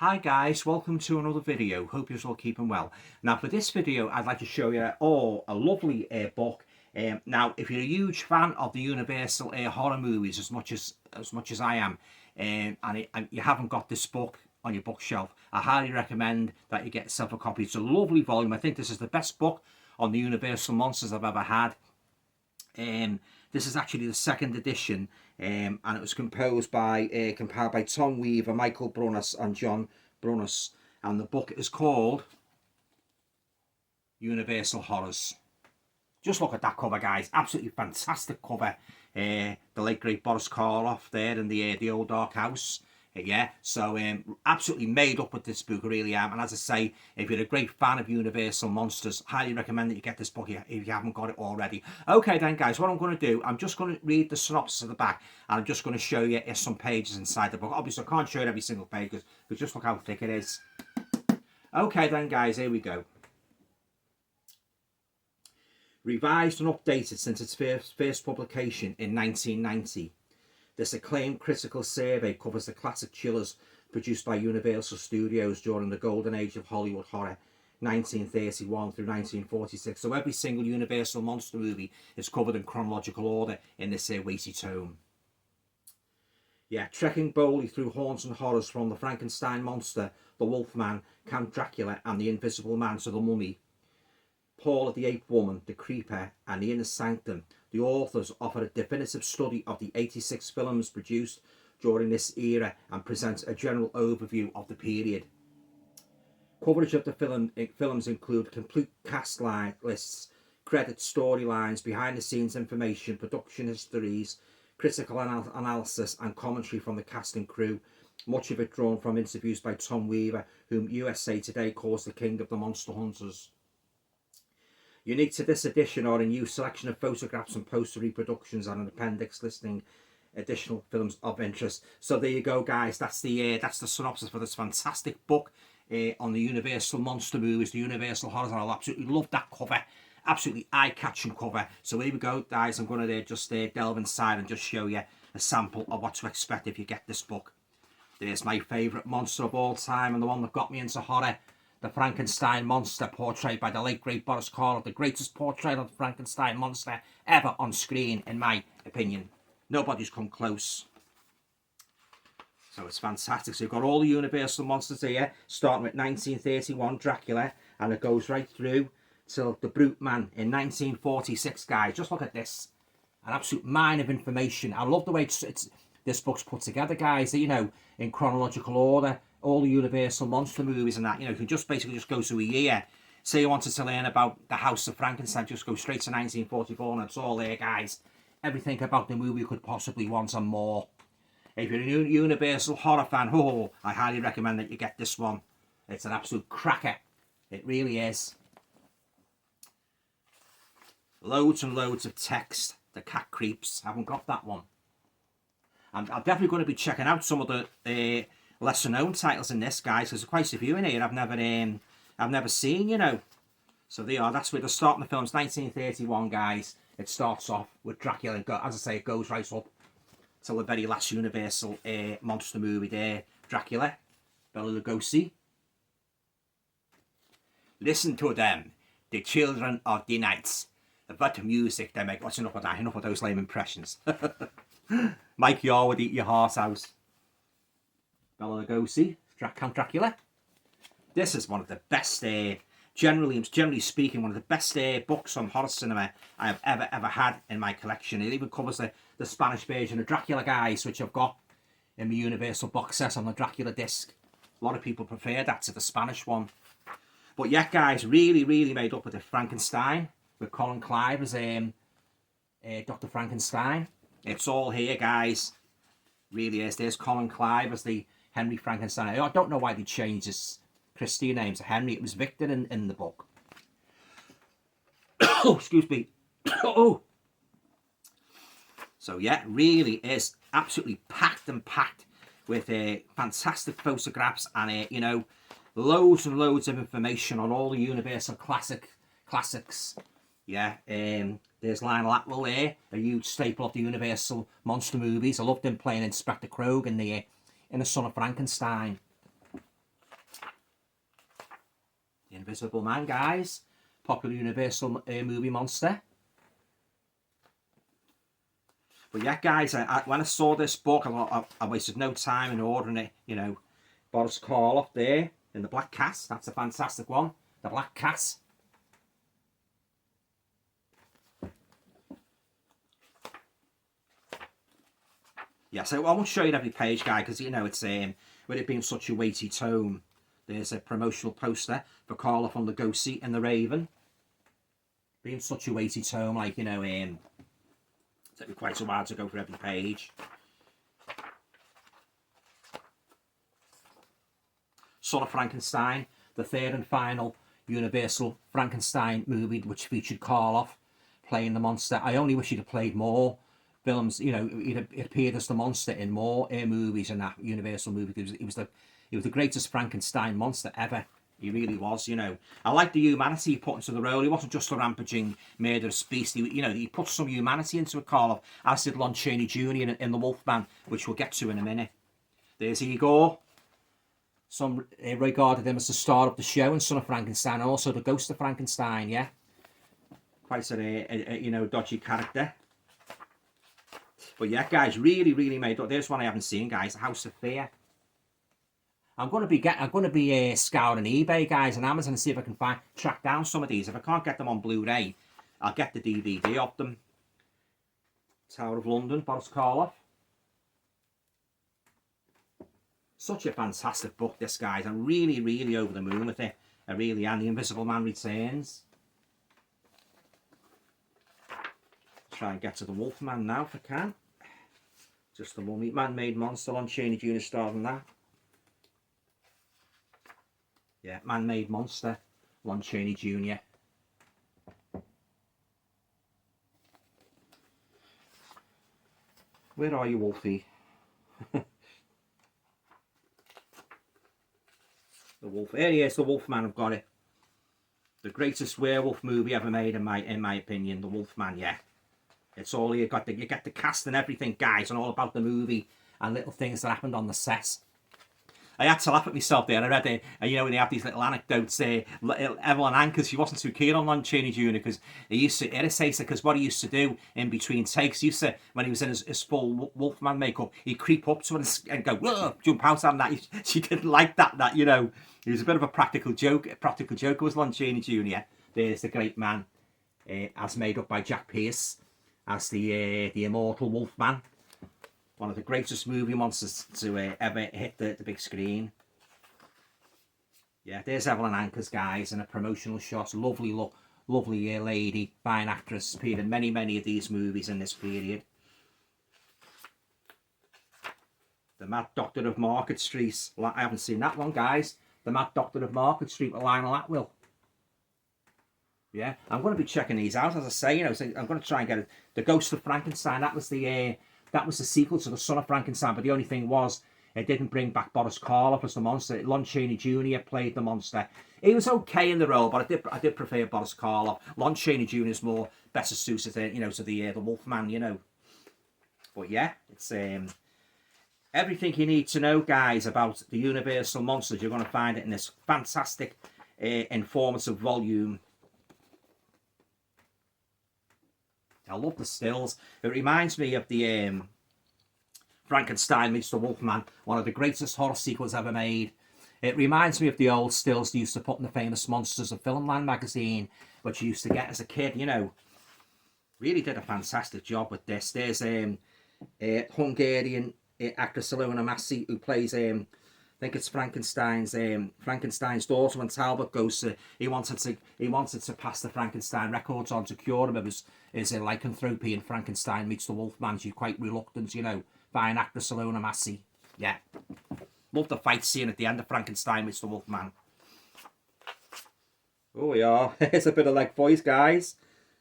Hi guys, welcome to another video. Hope you're all keeping well. Now for this video I'd like to show you all a lovely book. Now if you're a huge fan of the Universal horror movies as much as I am, and you haven't got this book on your bookshelf, I highly recommend that you get yourself a copy. It's a lovely volume. I think this is the best book on the Universal monsters I've ever had. This is actually the second edition, and it was compiled by Tom Weaver, Michael Brunus and John Brunus, and the book is called Universal Horrors. Just look at that cover, guys. Absolutely fantastic cover. The late great Boris Karloff there in the old dark house. Yeah, so absolutely made up with this book, I really am. And as I say, if you're a great fan of Universal Monsters, highly recommend that you get this book if you haven't got it already. Okay then guys, what I'm going to do, I'm just going to read the synopsis of the back, and I'm just going to show you some pages inside the book. Obviously I can't show you every single page because just look how thick it is. Okay then guys, here we go. Revised and updated since its first publication in 1990. This acclaimed critical survey covers the classic chillers produced by Universal Studios during the golden age of Hollywood horror, 1931 through 1946. So every single Universal monster movie is covered in chronological order in this weighty tome. Yeah, trekking boldly through haunts and horrors from the Frankenstein monster, the Wolfman, Count Dracula and the Invisible Man to the Mummy, Paul the Ape Woman, the Creeper and the Inner Sanctum, the authors offer a definitive study of the 86 films produced during this era and present a general overview of the period. Coverage of the films include complete cast lists, credit storylines, behind-the-scenes information, production histories, critical analysis and commentary from the cast and crew, much of it drawn from interviews by Tom Weaver, whom USA Today calls the king of the monster hunters. Unique to this edition are a new selection of photographs and poster reproductions and an appendix listing additional films of interest. So there you go, guys. That's the synopsis for this fantastic book on the Universal monster movies, the Universal horrors. And I absolutely love that cover. Absolutely eye-catching cover. So here we go, guys. I'm going to just delve inside and just show you a sample of what to expect if you get this book. There's my favourite monster of all time and the one that got me into horror. The Frankenstein monster, portrayed by the late great Boris Karloff, the greatest portrait of the Frankenstein monster ever on screen, in my opinion. Nobody's come close. So it's fantastic. So you've got all the Universal monsters here, starting with 1931 Dracula, and it goes right through till the Brute Man in 1946, guys. Just look at this. An absolute mine of information. I love the way this book's put together, guys, you know, in chronological order. All the Universal monster movies and that, you know, you can just basically just go to a year. Say you wanted to learn about the House of Frankenstein, just go straight to 1944 and it's all there, guys. Everything about the movie you could possibly want and more. If you're a new Universal horror fan, I highly recommend that you get this one. It's an absolute cracker. It really is. Loads and loads of text. The Cat Creeps. I haven't got that one. I'm definitely going to be checking out some of the lesser known titles in this, guys. There's quite a few in here I've never seen, you know. So they are. That's where the start of the film's 1931, guys. It starts off with Dracula. As I say, it goes right up till the very last Universal monster movie there, Dracula, Bela Lugosi. Listen to them, the children of the night. What music they make. What's enough of that? Enough of those lame impressions. Mike Yar would eat your heart out. Bela Lugosi, Count Dracula. This is one of the best, generally speaking, one of the best books on horror cinema I have ever had in my collection. It even covers the Spanish version of Dracula, guys, which I've got in the Universal box set on the Dracula disc. A lot of people prefer that to the Spanish one. But yeah, guys, really made up with the Frankenstein, with Colin Clive as Dr. Frankenstein. It's all here, guys. Really is. There's Colin Clive as the Henry Frankenstein. I don't know why they changed his Christian name to Henry. It was Victor in the book. Oh, excuse me. Oh. So yeah, really is absolutely packed with fantastic photographs and you know, loads and loads of information on all the Universal classics. Yeah, there's Lionel Atwill there, a huge staple of the Universal monster movies. I loved him playing Inspector Krog in the Son of Frankenstein. Invisible Man, guys. Popular Universal movie monster. But yeah, guys, when I saw this book, I wasted no time in ordering it. You know, Boris Karloff there in the Black Cat. That's a fantastic one. The Black Cat. Yeah, so I won't show you every page, guy, because you know it's with it being such a weighty tome. There's a promotional poster for Karloff on the Ghost Seat and the Raven. Being such a weighty tome, like, you know, took me quite a while to go for every page. Son of Frankenstein, the third and final Universal Frankenstein movie, which featured Karloff playing the monster. I only wish he'd have played more films. You know, he appeared as the monster in more movies in that Universal movie. He was the greatest Frankenstein monster ever. He really was, you know. I like the humanity he put into the role. He wasn't just a rampaging murderous beast. He put some humanity into it, Karloff, as did Lon Chaney Jr. in The Wolfman, which we'll get to in a minute. There's Igor. Some regarded him as the star of the show and Son of Frankenstein, and also the Ghost of Frankenstein, yeah. Quite a you know, dodgy character. But yeah, guys, really, really made up. There's one I haven't seen, guys, House of Fear. I'm gonna be scouring eBay, guys, and Amazon and see if I can track down some of these. If I can't get them on Blu-ray, I'll get the DVD of them. Tower of London, Boris Karloff. Such a fantastic book, this, guys. I'm really, really over the moon with it. I really am. The Invisible Man Returns. Try and get to the Wolfman now if I can. Just the Mummy. Man-Made Monster, Lon Chaney Jr. starred in that. Yeah, Man-Made Monster, Lon Chaney Jr. Where are you, Wolfie? The Wolf. Here he is, the Wolfman. I've got it. The greatest werewolf movie ever made, in my opinion. The Wolfman. Yeah, it's all you got. You get the cast and everything, guys, and all about the movie and little things that happened on the set. I had to laugh at myself there. I read it, and you know, when they have these little anecdotes, Evelyn Ankers, she wasn't too keen on Lon Chaney Jr. because he used to irritate her, because what he used to do in between takes, he used to, when he was in his full Wolfman makeup, he'd creep up to her and go, whoa, jump out on that. She didn't like that, you know. He was a bit of a practical joker was Lon Chaney Jr. There's the great man, as made up by Jack Pierce, as the immortal Wolfman. One of the greatest movie monsters to ever hit the big screen. Yeah, there's Evelyn Ankers, guys, in a promotional shot. Lovely lady, fine actress, appeared in many of these movies in this period. The Mad Doctor of Market Street. I haven't seen that one, guys. The Mad Doctor of Market Street with Lionel Atwill. Yeah, I'm going to be checking these out, as I say. You know, so I'm going to try and get it. The Ghost of Frankenstein. That was the sequel to the Son of Frankenstein, but the only thing was it didn't bring back Boris Karloff as the monster. Lon Chaney Jr. played the monster. He was okay in the role, but I did prefer Boris Karloff. Lon Chaney Jr. is more better suited, you know, to the Wolfman, you know. But yeah, it's everything you need to know, guys, about the Universal monsters. You're going to find it in this fantastic, informative volume. I love the stills. It reminds me of the Frankenstein meets the Wolfman, one of the greatest horror sequels ever made. It reminds me of the old stills they used to put in the famous Monsters of Filmland magazine, which you used to get as a kid, you know. Really did a fantastic job with this. There's Hungarian actress Ilona Massey, who plays I think it's Frankenstein's daughter. When Talbot goes to, he wanted to pass the Frankenstein records on to cure him of his lycanthropy, and Frankenstein meets the Wolfman. She's quite reluctant, you know. Fine actress Ilona Massey. Yeah. Love the fight scene at the end of Frankenstein meets the Wolfman. Oh yeah, it's a bit of like voice, guys.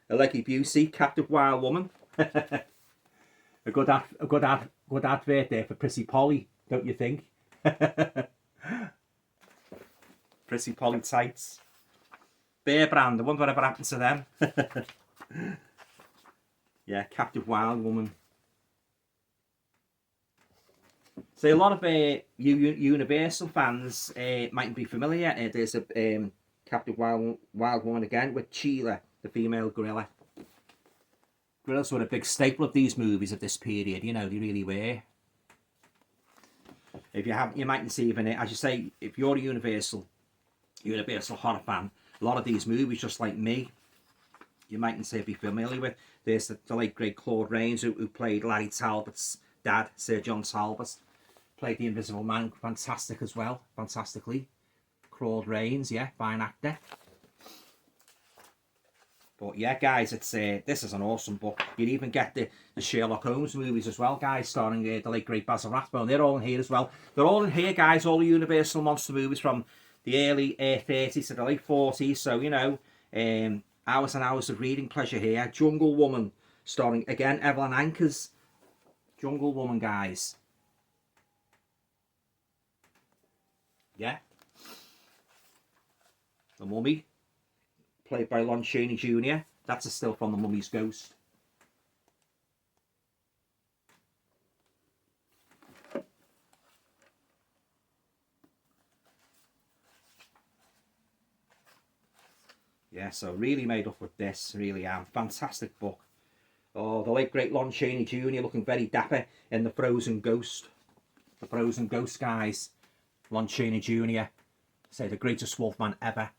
A Leggy Busey, Captive Wild Woman. a good advert there for Prissy Polly, don't you think? Prissy Polly tights. Bear Brand, I wonder whatever happened to them. Yeah, Captive Wild Woman. So a lot of Universal fans mightn't be familiar. There's Captive Wild Woman again with Sheila, the female gorilla. Gorillas were a big staple of these movies of this period, you know, they really were. If you haven't, you mightn't see even it. As you say, if you're a Universal horror fan, a lot of these movies, just like me, you mightn't say be familiar with. There's the late great Claude Rains, who played Larry Talbot's dad, Sir John Talbot. Played the Invisible Man, fantastic as well, fantastically. Claude Rains, yeah, fine actor. But yeah, guys, it's this is an awesome book. You'd even get the Sherlock Holmes movies as well, guys, starring the late great Basil Rathbone. They're all in here as well. They're all in here, guys, all the Universal monster movies from the early 30s to the late 40s. So, you know, hours and hours of reading pleasure here. Jungle Woman, starring, again, Evelyn Ankers. Jungle Woman, guys. Yeah. The Mummy, played by Lon Chaney Jr. That's a still from The Mummy's Ghost. Yeah, so really made up with this, really am. Fantastic book. Oh, the late great Lon Chaney Jr. looking very dapper in The Frozen Ghost. The Frozen Ghost, guys. Lon Chaney Jr. Say the greatest wolfman ever.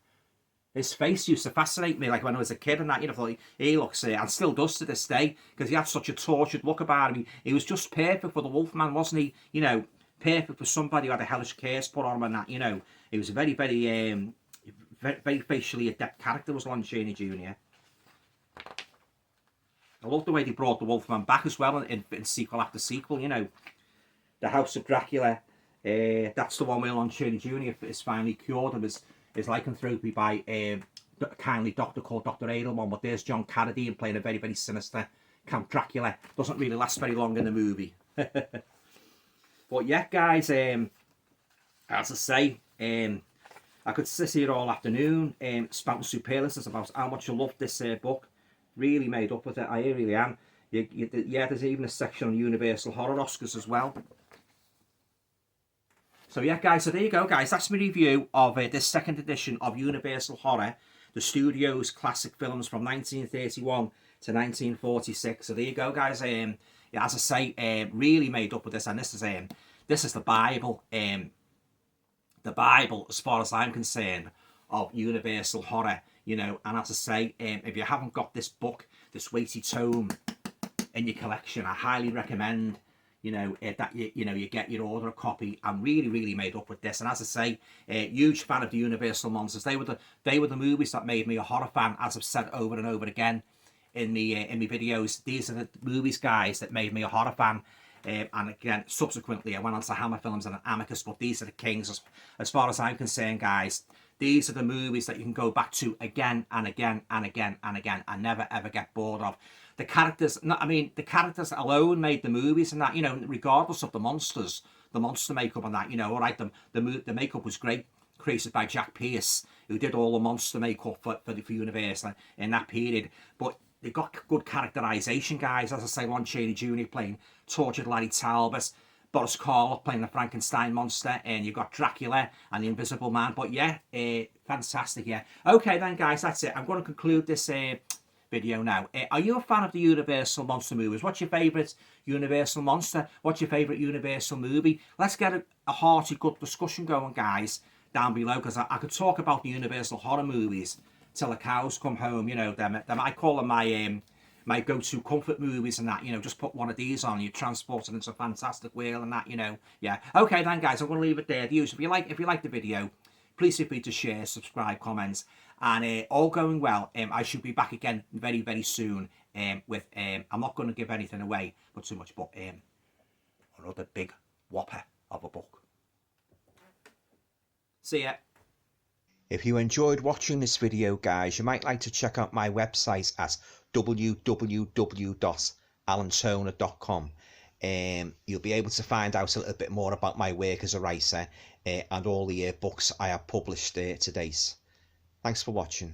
His face used to fascinate me, like when I was a kid and that, you know, thought he looks, and still does to this day, because he had such a tortured look about him. He was just perfect for the Wolfman, wasn't he? You know, perfect for somebody who had a hellish curse put on him and that, you know. He was a very, very, very facially adept character, was Lon Chaney Jr. I love the way they brought the Wolfman back as well in sequel after sequel, you know. The House of Dracula, that's the one where Lon Chaney Jr. is finally cured of his lycanthropy by a kindly doctor called Dr. Edelman. But there's John Carradine playing a very, very sinister Count Dracula. Doesn't really last very long in the movie. But yeah, guys, as I say, I could sit here all afternoon spouting superlatives about how much I love this book. Really made up with it, I really am. Yeah, there's even a section on Universal Horror Oscars as well. So yeah, guys, so there you go, guys. That's my review of this second edition of Universal Horror, the studio's classic films from 1931 to 1946. So there you go, guys. Yeah, as I say, really made up with this, and this is the Bible. The Bible, as far as I'm concerned, of Universal Horror. You know, and as I say, if you haven't got this book, this weighty tome in your collection, I highly recommend, you know, that you get your order a copy. I'm really made up with this, and as I say, huge fan of the Universal monsters. They were the movies that made me a horror fan, as I've said over and over again in my videos. These are the movies, guys, that made me a horror fan. And again, subsequently, I went on to Hammer Films and Amicus, but these are the kings as far as I'm concerned, guys. These are the movies that you can go back to again and again and again and again and never ever get bored of. The characters, the characters alone made the movies and that, you know, regardless of the monsters, the monster makeup and that, you know, all right, the makeup was great, created by Jack Pierce, who did all the monster makeup for Universal in that period. But they got good characterization, guys. As I say, Lon Chaney Jr. playing tortured Larry Talbot, Boris Karloff playing the Frankenstein monster, and you've got Dracula and the Invisible Man. But yeah, fantastic, yeah. Okay then, guys, that's it. I'm going to conclude this video now. Are you a fan of the Universal monster movies? What's your favourite Universal monster? What's your favourite Universal movie? Let's get a hearty, good discussion going, guys, down below, because I could talk about the Universal horror movies till the cows come home. You know, them I call them my go-to comfort movies and that, you know, just put one of these on, you're transported into a fantastic world and that, you know. Yeah. Okay then, guys, I'm going to leave it there. If you like the video, please feel free to share, subscribe, comments, and all going well, I should be back again very, very soon with, I'm not going to give anything away, but too much, but another big whopper of a book. See ya. If you enjoyed watching this video, guys, you might like to check out my website at www.alantoner.com. You'll be able to find out a little bit more about my work as a writer and all the books I have published to date. Thanks for watching.